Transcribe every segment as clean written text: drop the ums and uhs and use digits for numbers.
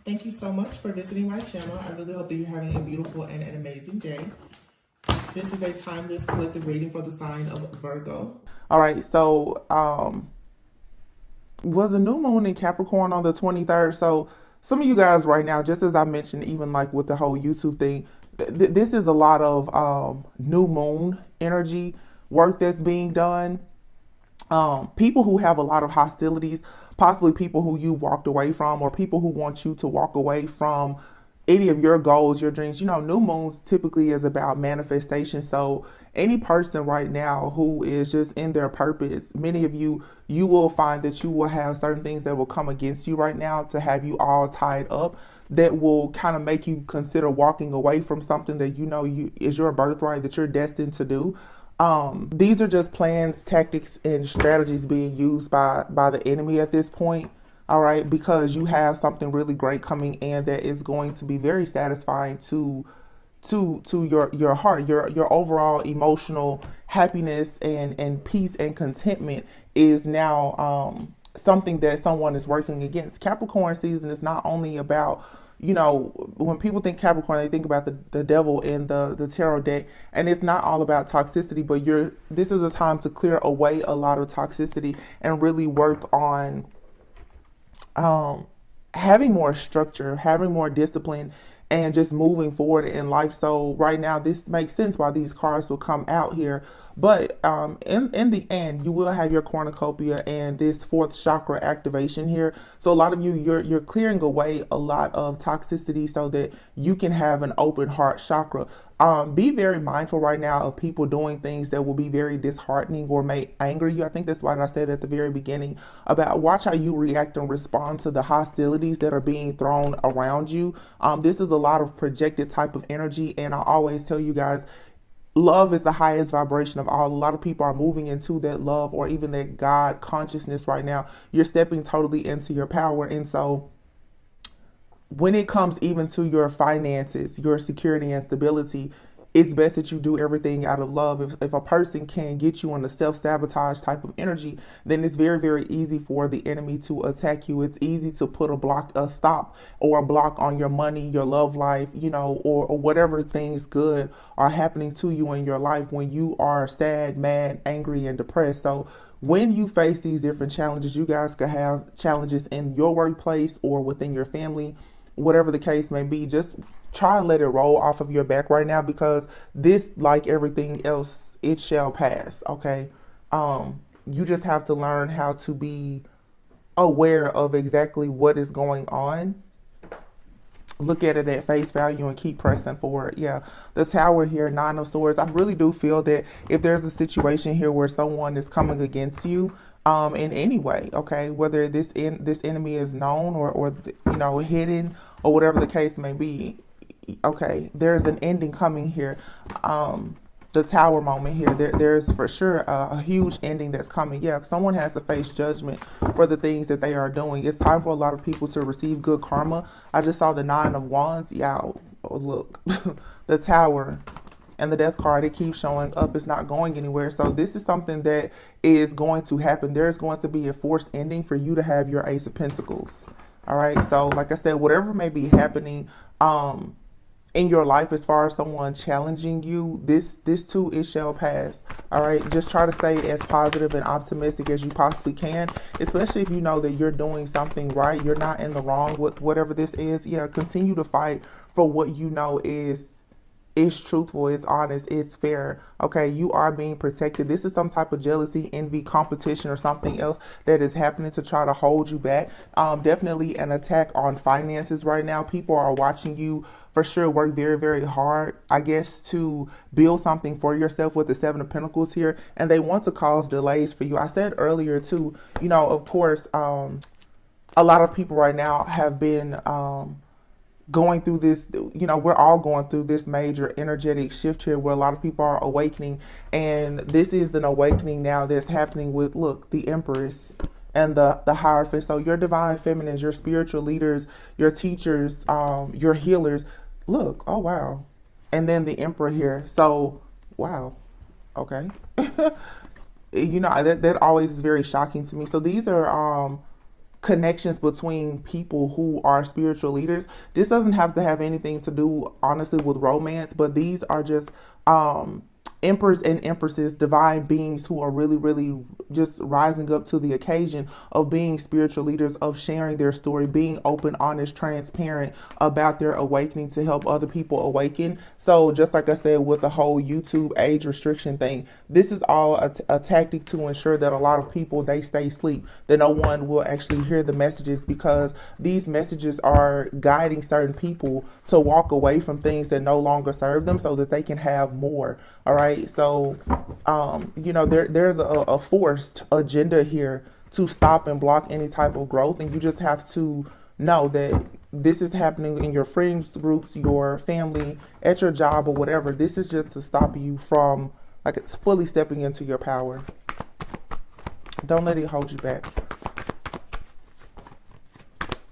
Thank you so much for visiting my channel. I really hope that you're having a beautiful and an amazing day. This is a timeless collective reading for the sign of Virgo. All right, so was a new moon in Capricorn on the 23rd. So some of you guys right now, just as I mentioned, even like with the whole YouTube thing, this is a lot of new moon energy work that's being done. People who have a lot of hostilities, possibly people who you walked away from, or people who want you to walk away from any of your goals, your dreams. You know, new moons typically is about manifestation. So any person right now who is just in their purpose, many of you, you will find that you will have certain things that will come against you right now to have you all tied up, that will kind of make you consider walking away from something that you know you is your birthright, that you're destined to do. These are just plans, tactics, and strategies being used by the enemy at this point. All right, because you have something really great coming in that is going to be very satisfying to your heart, your overall emotional happiness and peace and contentment is now something that someone is working against. Capricorn season is not only about, you know, when people think Capricorn, they think about the devil in the tarot deck, and it's not all about toxicity, but this is a time to clear away a lot of toxicity and really work on having more structure, having more discipline, and just moving forward in life. So right now, this makes sense why these cards will come out here. But in the end, you will have your cornucopia and this fourth chakra activation here. So a lot of you, you're clearing away a lot of toxicity so that you can have an open heart chakra. Be very mindful right now of people doing things that will be very disheartening or may anger you. I think that's why I said at the very beginning about watch how you react and respond to the hostilities that are being thrown around you. This is a lot of projected type of energy, and I always tell you guys, love is the highest vibration of all. A lot of people are moving into that love or even that God consciousness right now. You're stepping totally into your power. And so when it comes even to your finances, your security and stability, it's best that you do everything out of love. If a person can get you in a self-sabotage type of energy, then it's very, very easy for the enemy to attack you. It's easy to put a stop or a block on your money, your love life, you know, or whatever things good are happening to you in your life when you are sad, mad, angry, and depressed. So when you face these different challenges, you guys could have challenges in your workplace or within your family, whatever the case may be. Just try and let it roll off of your back right now, because this, like everything else, it shall pass. Okay. You just have to learn how to be aware of exactly what is going on. Look at it at face value and keep pressing forward. Yeah, the Tower here, Nine of Swords. I really do feel that if there's a situation here where someone is coming against you in any way, okay, whether this enemy is known or you know, hidden or whatever the case may be, okay, there's an ending coming here. The Tower moment here, there's for sure a huge ending that's coming. Yeah, if someone has to face judgment for the things that they are doing, it's time for a lot of people to receive good karma. I just saw the Nine of Wands. Yeah, oh, look, the Tower and the Death card, it keeps showing up. It's not going anywhere. So this is something that is going to happen. There's going to be a forced ending for you to have your Ace of Pentacles. All right. So like I said, whatever may be happening in your life as far as someone challenging you, this too, it shall pass. All right. Just try to stay as positive and optimistic as you possibly can, especially if you know that you're doing something right. You're not in the wrong with whatever this is. Yeah. Continue to fight for what you know is truthful, it's honest, it's fair. Okay, you are being protected. This is some type of jealousy, envy, competition, or something else that is happening to try to hold you back. Definitely an attack on finances right now. People are watching you for sure work very, very hard, I guess, to build something for yourself with the Seven of Pentacles here, and they want to cause delays for you. I said earlier too, you know, of course, a lot of people right now have been going through this, you know, we're all going through this major energetic shift here where a lot of people are awakening, and this is an awakening now that's happening with, look, the Empress and the Hierophant. So your divine feminines, your spiritual leaders, your teachers, your healers, look, oh wow, and then the Emperor here. So wow, okay. You know, that always is very shocking to me. So these are connections between people who are spiritual leaders. This doesn't have to have anything to do, honestly, with romance, but these are just emperors and empresses, divine beings who are really, really just rising up to the occasion of being spiritual leaders, of sharing their story, being open, honest, transparent about their awakening to help other people awaken. So just like I said, with the whole YouTube age restriction thing, this is all a tactic to ensure that a lot of people, they stay asleep, that no one will actually hear the messages, because these messages are guiding certain people to walk away from things that no longer serve them so that they can have more. All right. So, there's a forced agenda here to stop and block any type of growth. And you just have to know that this is happening in your friends groups, your family, at your job, or whatever. This is just to stop you from, like, it's fully stepping into your power. Don't let it hold you back.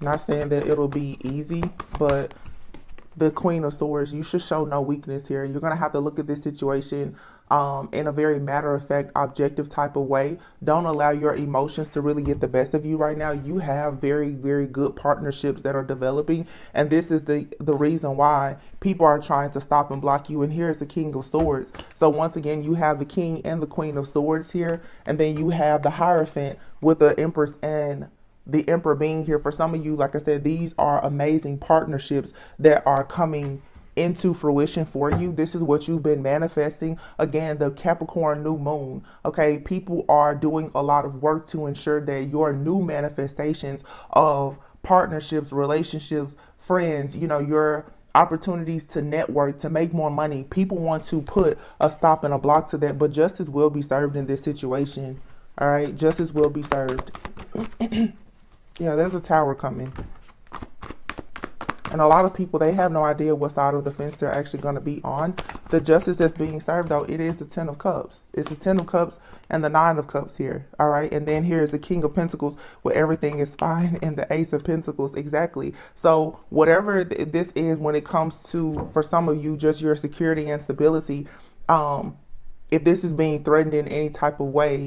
Not saying that it'll be easy, but the Queen of Swords, you should show no weakness here. You're going to have to look at this situation in a very matter-of-fact, objective type of way. Don't allow your emotions to really get the best of you right now. You have very, very good partnerships that are developing, and this is the reason why people are trying to stop and block you. And here's the King of Swords. So once again, you have the King and the Queen of Swords here, and then you have the Hierophant with the Empress and the Emperor being here. For some of you, like I said, these are amazing partnerships that are coming into fruition for you. This is what you've been manifesting. Again, the Capricorn new moon. Okay, people are doing a lot of work to ensure that your new manifestations of partnerships, relationships, friends, your opportunities to network, to make more money. People want to put a stop and a block to that, but justice will be served in this situation. All right, justice will be served. Yeah, there's a Tower coming. And a lot of people, they have no idea what side of the fence they're actually going to be on. The justice that's being served, though, it is the Ten of Cups. It's the Ten of Cups and the Nine of Cups here. All right. And then here's the King of Pentacles, where everything is fine, and the Ace of Pentacles. Exactly. So whatever this is, when it comes to, for some of you, just your security and stability, if this is being threatened in any type of way,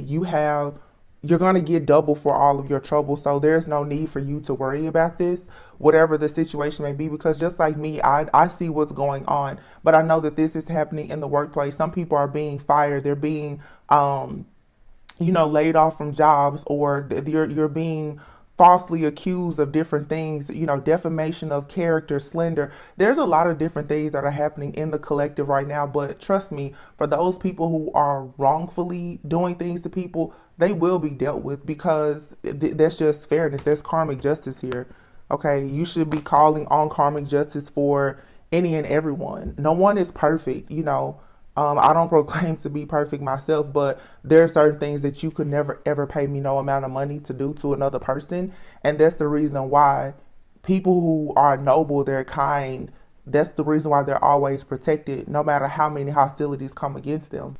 you're going to get double for all of your trouble. So there's no need for you to worry about this, whatever the situation may be, because just like me, I see what's going on, but I know that this is happening in the workplace. Some people are being fired. They're being, laid off from jobs, or you're being falsely accused of different things, defamation of character, slander. There's a lot of different things that are happening in the collective right now. But trust me, for those people who are wrongfully doing things to people, they will be dealt with, because that's just fairness. There's karmic justice here. Okay, you should be calling on karmic justice for any and everyone. No one is perfect, I don't proclaim to be perfect myself, but there are certain things that you could never, ever pay me no amount of money to do to another person. And that's the reason why people who are noble, they're kind, that's the reason why they're always protected, no matter how many hostilities come against them.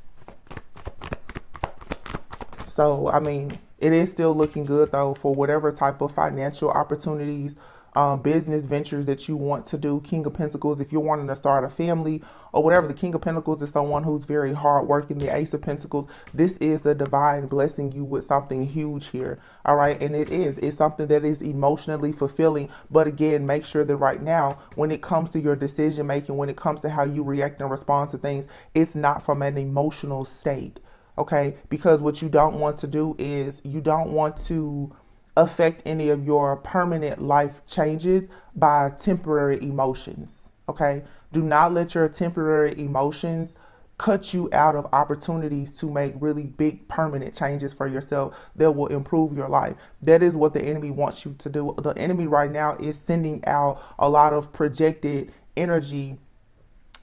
So, it is still looking good, though, for whatever type of financial opportunities, business ventures that you want to do. King of Pentacles, if you're wanting to start a family or whatever. The King of Pentacles is someone who's very hardworking. The Ace of Pentacles, this is the divine blessing you with something huge here. All right. And it's something that is emotionally fulfilling. But again, make sure that right now, when it comes to your decision making, when it comes to how you react and respond to things, it's not from an emotional state. Okay. Because what you don't want to do is you don't want to affect any of your permanent life changes by temporary emotions. Okay. Do not let your temporary emotions cut you out of opportunities to make really big permanent changes for yourself that will improve your life. That is what the enemy wants you to do. The enemy right now is sending out a lot of projected energy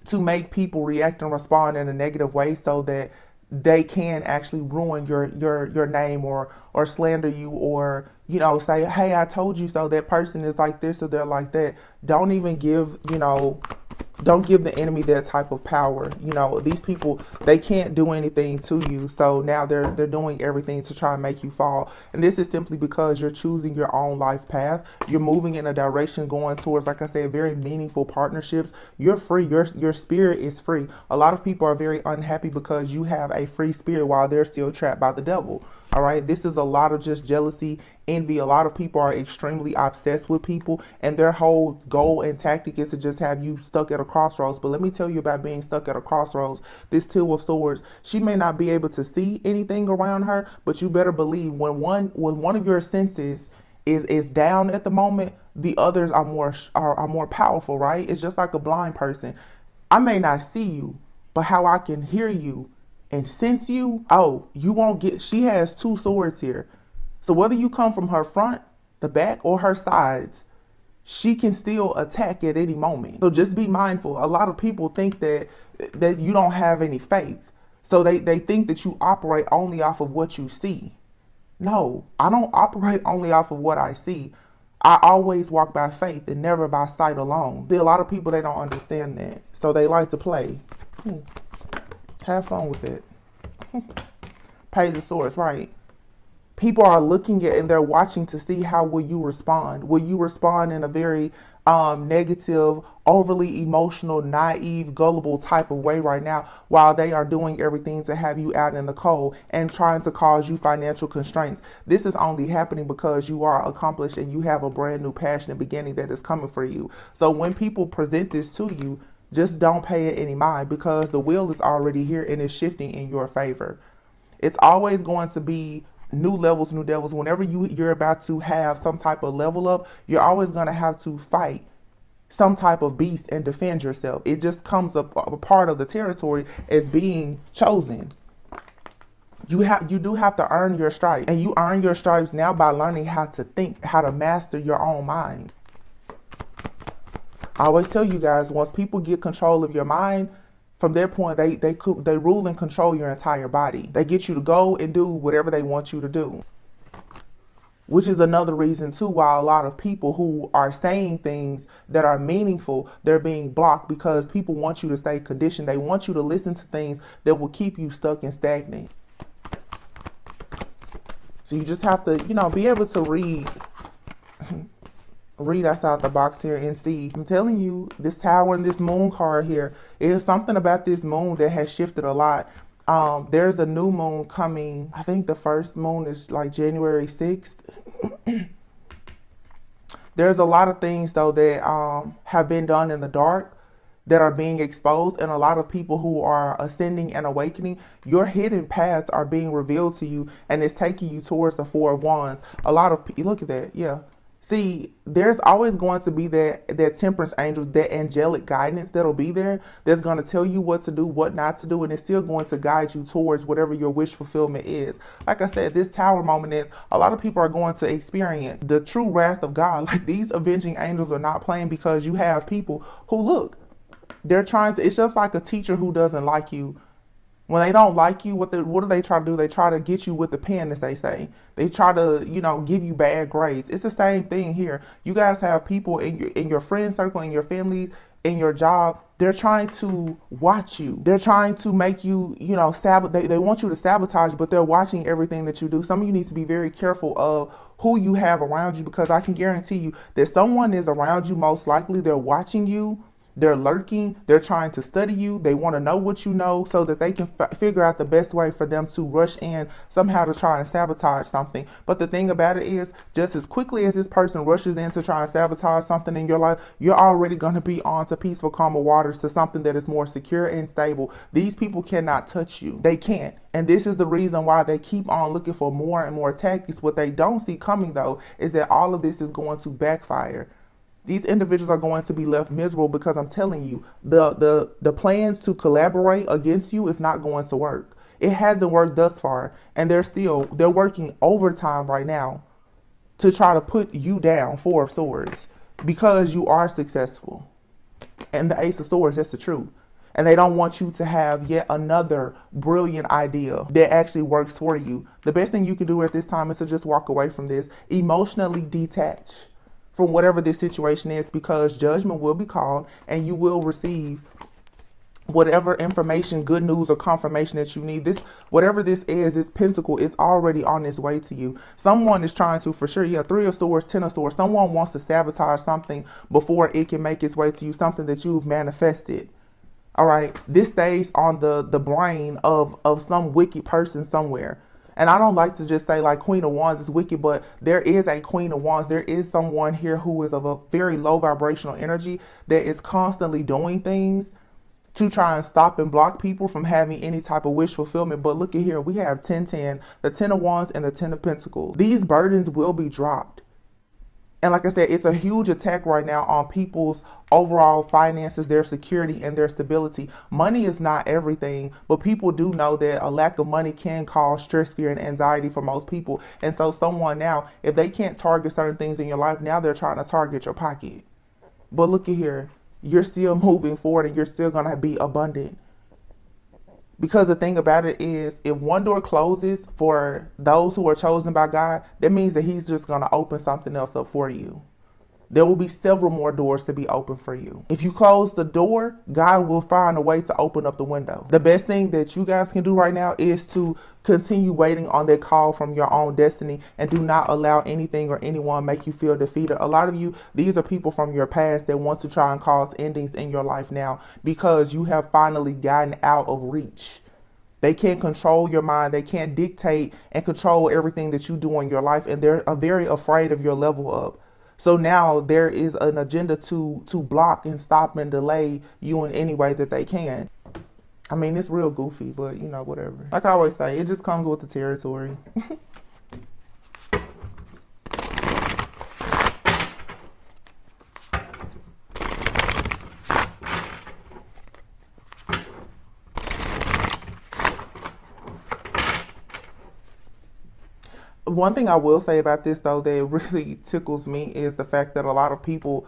to make people react and respond in a negative way so that they can actually ruin your name or slander you, or say, hey, I told you so. That person is like this or they're like that. Don't even give don't give the enemy that type of power. These people, they can't do anything to you. So now they're doing everything to try and make you fall. And this is simply because you're choosing your own life path. You're moving in a direction going towards, like I said, very meaningful partnerships. You're free. Your spirit is free. A lot of people are very unhappy because you have a free spirit while they're still trapped by the devil. All right, this is a lot of just jealousy, envy. A lot of people are extremely obsessed with people, and their whole goal and tactic is to just have you stuck at a crossroads. But let me tell you about being stuck at a crossroads. This Two of Swords, she may not be able to see anything around her, but you better believe when one of your senses is down at the moment, the others are more powerful, right? It's just like a blind person. I may not see you, but how I can hear you and sense you, oh, you won't get, she has two swords here. So whether you come from her front, the back, or her sides, she can still attack at any moment. So just be mindful. A lot of people think that you don't have any faith. So they think that you operate only off of what you see. No, I don't operate only off of what I see. I always walk by faith and never by sight alone. There are a lot of people, they don't understand that. So they like to play. Have fun with it. Page of Swords, right? People are looking at and they're watching to see how will you respond. Will you respond in a very negative, overly emotional, naive, gullible type of way right now, while they are doing everything to have you out in the cold and trying to cause you financial constraints? This is only happening because you are accomplished and you have a brand new passionate beginning that is coming for you. So when people present this to you, just don't pay it any mind, because the wheel is already here and it's shifting in your favor. It's always going to be new levels, new devils. Whenever you're about to have some type of level up, you're always going to have to fight some type of beast and defend yourself. It just comes up a part of the territory as being chosen. You do have to earn your stripes, and you earn your stripes now by learning how to think, how to master your own mind. I always tell you guys, once people get control of your mind, from their point, they rule and control your entire body. They get you to go and do whatever they want you to do. Which is another reason too why a lot of people who are saying things that are meaningful, they're being blocked, because people want you to stay conditioned. They want you to listen to things that will keep you stuck and stagnant. So you just have to, be able to read outside the box here and see. I'm telling you, this Tower and this Moon card here, is something about this moon that has shifted a lot. There's a new moon coming. I think the first moon is like January 6th. There's a lot of things though that have been done in the dark that are being exposed, and a lot of people who are ascending and awakening, your hidden paths are being revealed to you, and it's taking you towards the Four of Wands. A lot of people, look at that, yeah. See, there's always going to be that temperance angel, that angelic guidance that'll be there, that's going to tell you what to do, what not to do, and it's still going to guide you towards whatever your wish fulfillment is. Like I said, this Tower moment is, a lot of people are going to experience the true wrath of God. Like, these avenging angels are not playing, because you have people who, look, they're trying to, it's just like a teacher who doesn't like you. When they don't like you, what do they try to do? They try to get you with the pen, as they say. They try to, give you bad grades. It's the same thing here. You guys have people in your friend circle, in your family, in your job. They're trying to watch you. They're trying to make you, they want you to sabotage, but they're watching everything that you do. Some of you need to be very careful of who you have around you, because I can guarantee you that someone is around you. Most likely they're watching you. They're lurking, they're trying to study you, they want to know what you know, so that they can figure out the best way for them to rush in somehow to try and sabotage something. But the thing about it is, just as quickly as this person rushes in to try and sabotage something in your life, you're already going to be on to peaceful, calmer waters, to something that is more secure and stable. These people cannot touch you. They can't. And this is the reason why they keep on looking for more and more tactics. What they don't see coming, though, is that all of this is going to backfire. These individuals are going to be left miserable, because I'm telling you, the plans to collaborate against you is not going to work. It hasn't worked thus far, and they're working overtime right now to try to put you down, Four of Swords, because you are successful. And the Ace of Swords, that's the truth. And they don't want you to have yet another brilliant idea that actually works for you. The best thing you can do at this time is to just walk away from this, emotionally detach from whatever this situation is, because judgment will be called, and you will receive whatever information, good news, or confirmation that you need. This, whatever this pentacle is already on its way to you. Someone is trying to, for sure, Three of Swords, Ten of Swords. Someone wants to sabotage something before it can make its way to you, something that you've manifested. All right, this stays on the brain of some wicked person somewhere. And I don't like to just say like Queen of Wands is wicked, but there is a Queen of Wands. There is someone here who is of a very low vibrational energy that is constantly doing things to try and stop and block people from having any type of wish fulfillment. But look at here, we have 1010, the 10 of Wands and the 10 of Pentacles. These burdens will be dropped. And like I said, it's a huge attack right now on people's overall finances, their security, and their stability. Money is not everything, but people do know that a lack of money can cause stress, fear, and anxiety for most people. And so someone now, if they can't target certain things in your life, now they're trying to target your pocket. But look at here, you're still moving forward and you're still going to be abundant. Because the thing about it is, if one door closes for those who are chosen by God, that means that he's just going to open something else up for you. There will be several more doors to be open for you. If you close the door, God will find a way to open up the window. The best thing that you guys can do right now is to continue waiting on that call from your own destiny, and do not allow anything or anyone make you feel defeated. A lot of you, these are people from your past that want to try and cause endings in your life now because you have finally gotten out of reach. They can't control your mind. They can't dictate and control everything that you do in your life, and they're very afraid of your level up. So now there is an agenda to block and stop and delay you in any way that they can. I mean, it's real goofy, but you know, whatever. Like I always say, it just comes with the territory. One thing I will say about this, though, that really tickles me is the fact that a lot of people,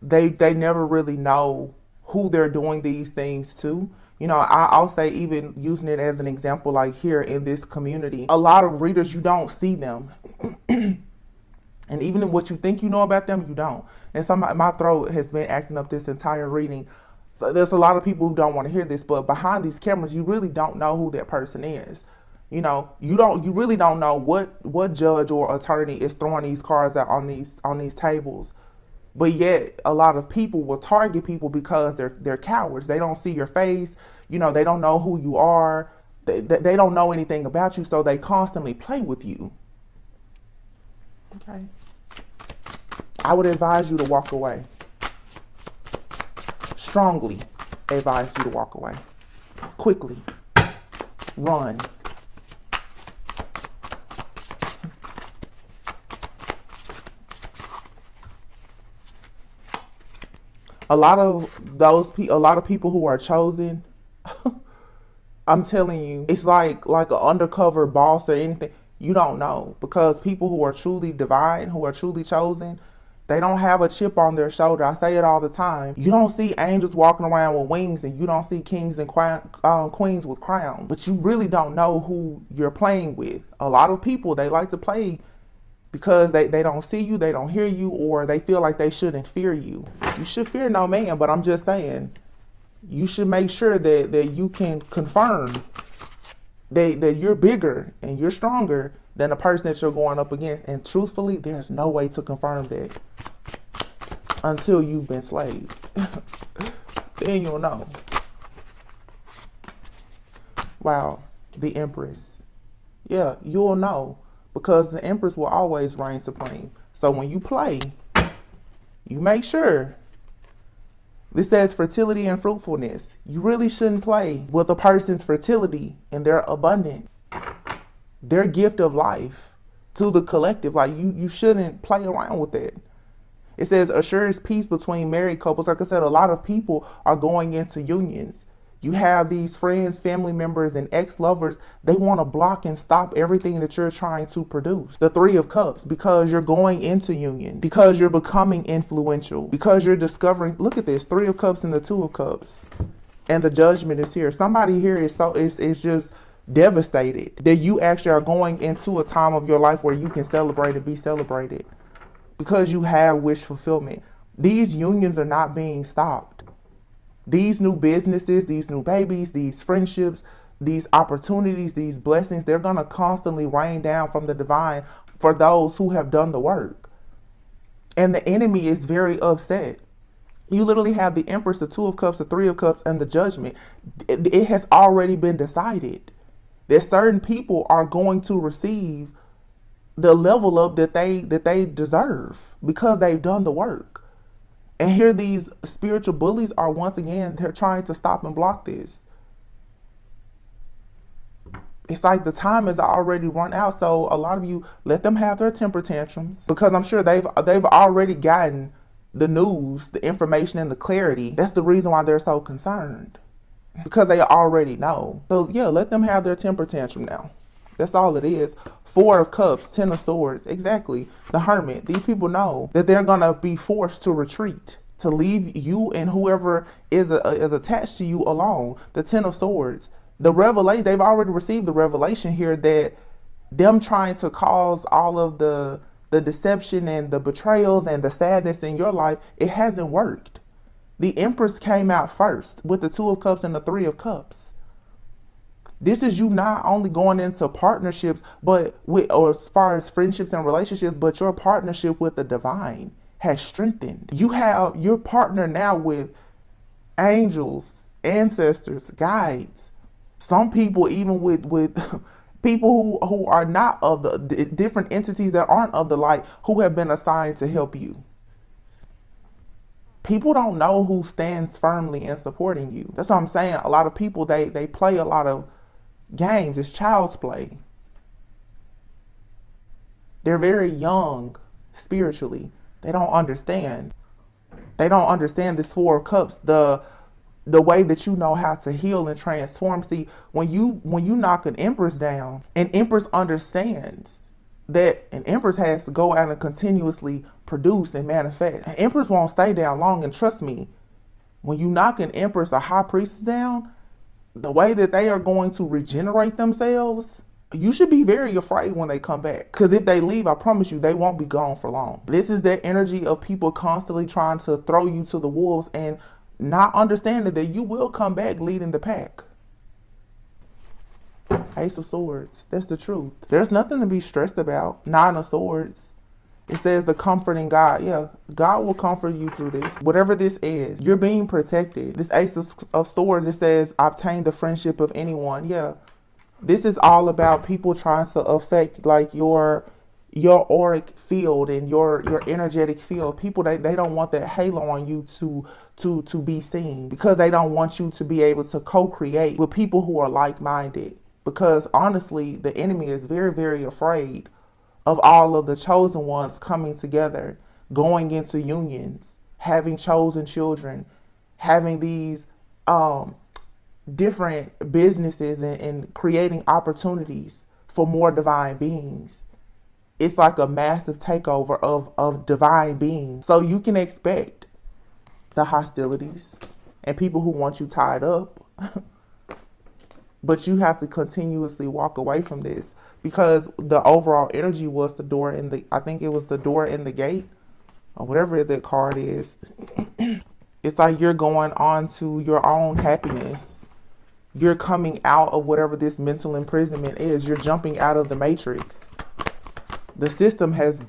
they never really know who they're doing these things to. You know, I'll say, even using it as an example, like here in this community, a lot of readers, you don't see them. And even what you think you know about them, you don't. And my throat has been acting up this entire reading. So there's a lot of people who don't want to hear this, but behind these cameras, you really don't know who that person is. You know, you really don't know what judge or attorney is throwing these cards out on these tables. But yet a lot of people will target people because they're cowards. They don't see your face. You know, they don't know who you are. They don't know anything about you, so they constantly play with you. Okay. I would advise you to walk away. Strongly advise you to walk away. Quickly. Run. A lot of people who are chosen, I'm telling you, it's like an undercover boss or anything. You don't know, because people who are truly divine, who are truly chosen, they don't have a chip on their shoulder. I say it all the time. You don't see angels walking around with wings, and you don't see kings and queens with crowns, but you really don't know who you're playing with. A lot of people, they like to play because they don't see you, they don't hear you, or they feel like they shouldn't fear you. You should fear no man, but I'm just saying, you should make sure that you can confirm that you're bigger and you're stronger than the person that you're going up against. And truthfully, there's no way to confirm that until you've been slaved. Then you'll know. Wow, the Empress. Yeah, you'll know. Because the Empress will always reign supreme. So when you play, you make sure. This says fertility and fruitfulness. You really shouldn't play with a person's fertility and their abundance, their gift of life to the collective. Like you shouldn't play around with it. It says assures peace between married couples. Like I said, a lot of people are going into unions. You have these friends, family members, and ex-lovers. They want to block and stop everything that you're trying to produce. The Three of Cups, because you're going into union, because you're becoming influential, because you're discovering. Look at this, Three of Cups and the Two of Cups, and the Judgment is here. Somebody here is just devastated that you actually are going into a time of your life where you can celebrate and be celebrated because you have wish fulfillment. These unions are not being stopped. These new businesses, these new babies, these friendships, these opportunities, these blessings, they're going to constantly rain down from the divine for those who have done the work. And the enemy is very upset. You literally have the Empress, the Two of Cups, the Three of Cups, and the Judgment. It has already been decided. that certain people are going to receive the level up that they deserve because they've done the work. And here these spiritual bullies are once again, they're trying to stop and block this. It's like the time has already run out. So a lot of you, let them have their temper tantrums, because I'm sure they've already gotten the news, the information, and the clarity. That's the reason why they're so concerned, because they already know. So yeah, let them have their temper tantrum now. That's all it is. 4 of Cups, 10 of Swords. Exactly. The Hermit. These people know that they're going to be forced to retreat, to leave you and whoever is attached to you alone. The 10 of Swords. The revelation, they've already received the revelation here that them trying to cause all of the deception and the betrayals and the sadness in your life, it hasn't worked. The Empress came out first with the 2 of Cups and the 3 of Cups. This is you not only going into partnerships, but or as far as friendships and relationships, but your partnership with the divine has strengthened. You have your partner now with angels, ancestors, guides. Some people even with people who are not of the different entities that aren't of the light, who have been assigned to help you. People don't know who stands firmly in supporting you. That's what I'm saying. A lot of people, they play a lot of games. It's child's play. They're very young spiritually. They don't understand. They don't understand this 4 of Cups, the way that you know how to heal and transform. See, when you knock an Empress down, an Empress understands that an Empress has to go out and continuously produce and manifest. An Empress won't stay down long, and trust me, when you knock an Empress, a High Priestess down, the way that they are going to regenerate themselves, you should be very afraid when they come back. Because if they leave, I promise you, they won't be gone for long. This is that energy of people constantly trying to throw you to the wolves and not understanding that you will come back leading the pack. Ace of Swords. That's the truth. There's nothing to be stressed about. 9 of Swords. It says the comforting God. Yeah, God will comfort you through this. Whatever this is, you're being protected. This Ace of Swords, it says obtain the friendship of anyone. Yeah, this is all about people trying to affect like your auric field and your energetic field. People, they don't want that halo on you to be seen, because they don't want you to be able to co-create with people who are like-minded. Because honestly, the enemy is very, very afraid of all of the chosen ones coming together, going into unions, having chosen children, having these different businesses and creating opportunities for more divine beings. It's like a massive takeover of divine beings. So you can expect the hostilities and people who want you tied up. But you have to continuously walk away from this, because the overall energy was the door in the, I think it was the door in the gate, or whatever that card is. It's like you're going on to your own happiness. You're coming out of whatever this mental imprisonment is. You're jumping out of the matrix. The system has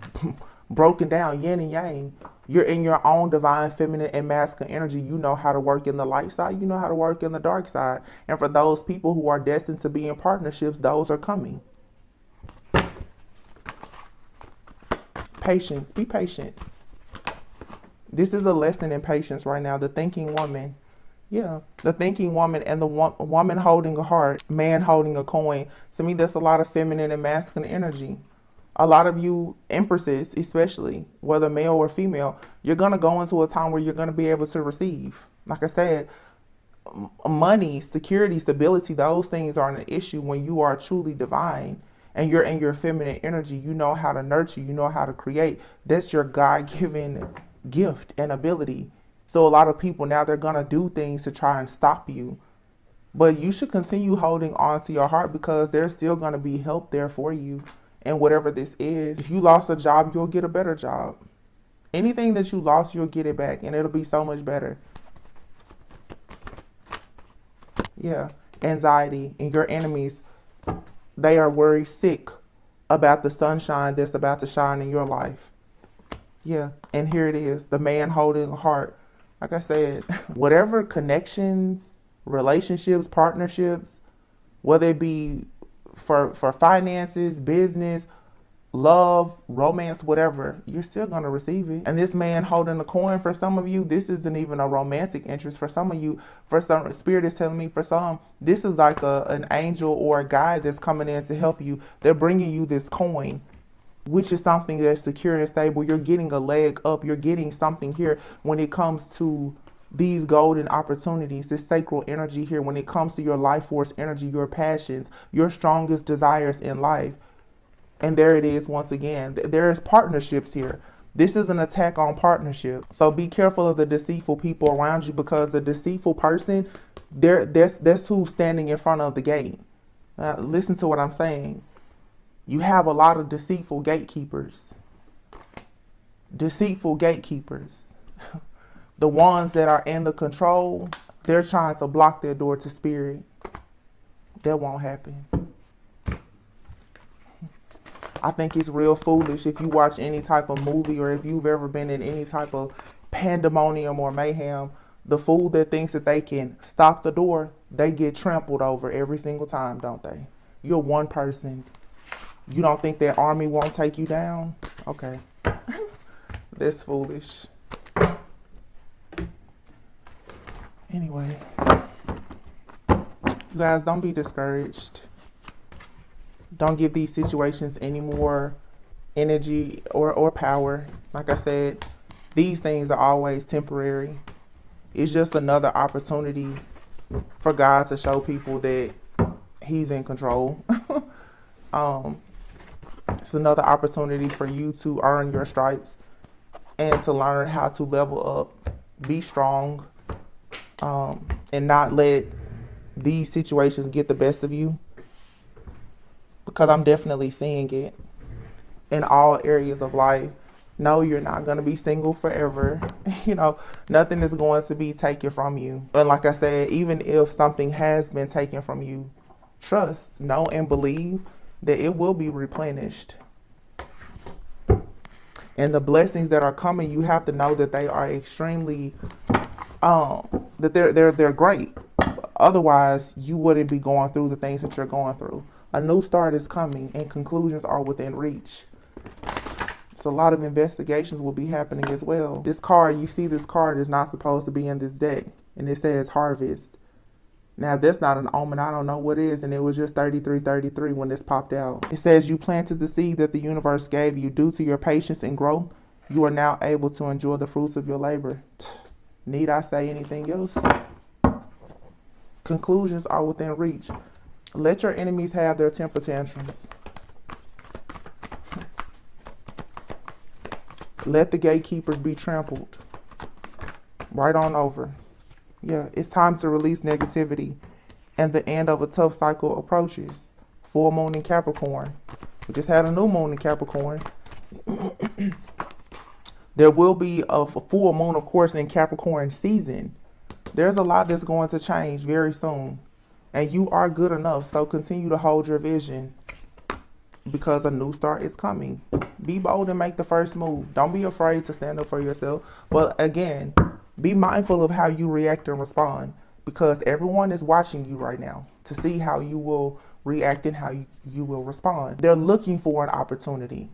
broken down, yin and yang. You're in your own divine feminine and masculine energy. You know how to work in the light side. You know how to work in the dark side. And for those people who are destined to be in partnerships, those are coming. Patience. Be patient. This is a lesson in patience right now. The thinking woman. Yeah. The thinking woman and the woman holding a heart, man holding a coin. To me, that's a lot of feminine and masculine energy. A lot of you empresses, especially, whether male or female, you're going to go into a time where you're going to be able to receive. Like I said, money, security, stability, those things aren't an issue when you are truly divine and you're in your feminine energy. You know how to nurture, you know how to create. That's your God-given gift and ability. So a lot of people now, they're going to do things to try and stop you. But you should continue holding on to your heart, because there's still going to be help there for you. And whatever this is, if you lost a job, you'll get a better job. Anything that you lost, you'll get it back, and it'll be so much better. Yeah, anxiety and your enemies, they are worried sick about the sunshine that's about to shine in your life. Yeah, and here it is, the man holding a heart. Like I said, whatever connections, relationships, partnerships, whether it be for finances, business, love, romance, whatever, you're still going to receive it. And this man holding the coin, for some of you, this isn't even a romantic interest. For some of you, for some, spirit is telling me, for some, this is like an angel or a guide that's coming in to help you. They're bringing you this coin, which is something that's secure and stable. You're getting a leg up. You're getting something here when it comes to these golden opportunities, this sacral energy here, when it comes to your life force energy, your passions, your strongest desires in life. And there it is once again. There is partnerships here. This is an attack on partnership. So be careful of the deceitful people around you, because the deceitful person, that's who's standing in front of the gate. Listen to what I'm saying. You have a lot of deceitful gatekeepers. Deceitful gatekeepers. The ones that are in the control, they're trying to block their door to spirit. That won't happen. I think it's real foolish if you watch any type of movie, or if you've ever been in any type of pandemonium or mayhem. The fool that thinks that they can stop the door, they get trampled over every single time, don't they? You're one person. You don't think that army won't take you down? Okay. That's foolish. Anyway, you guys, don't be discouraged. Don't give these situations any more energy or power. Like I said, these things are always temporary. It's just another opportunity for God to show people that He's in control. It's another opportunity for you to earn your stripes and to learn how to level up, be strong, and not let these situations get the best of you. Because I'm definitely seeing it in all areas of life. No, you're not going to be single forever. Nothing is going to be taken from you. And like I said, even if something has been taken from you, trust, know, and believe that it will be replenished. And the blessings that are coming, you have to know that they are extremely, that they're great. Otherwise, you wouldn't be going through the things that you're going through. A new start is coming, and conclusions are within reach. So a lot of investigations will be happening as well. This card, you see this card is not supposed to be in this deck, and it says harvest. Now, that's not an omen. I don't know what is, and it was just 3333 when this popped out. It says you planted the seed that the universe gave you. Due to your patience and growth, you are now able to enjoy the fruits of your labor. Need I say anything else? Conclusions are within reach. Let your enemies have their temper tantrums. Let the gatekeepers be trampled right on over. Yeah, it's time to release negativity, and the end of a tough cycle approaches. Full moon in Capricorn. We just had a new moon in Capricorn. There will be a full moon, of course, in Capricorn season. There's a lot that's going to change very soon. And you are good enough, so continue to hold your vision, because a new start is coming. Be bold and make the first move. Don't be afraid to stand up for yourself. But again, be mindful of how you react and respond, because everyone is watching you right now to see how you will react and how you will respond. They're looking for an opportunity.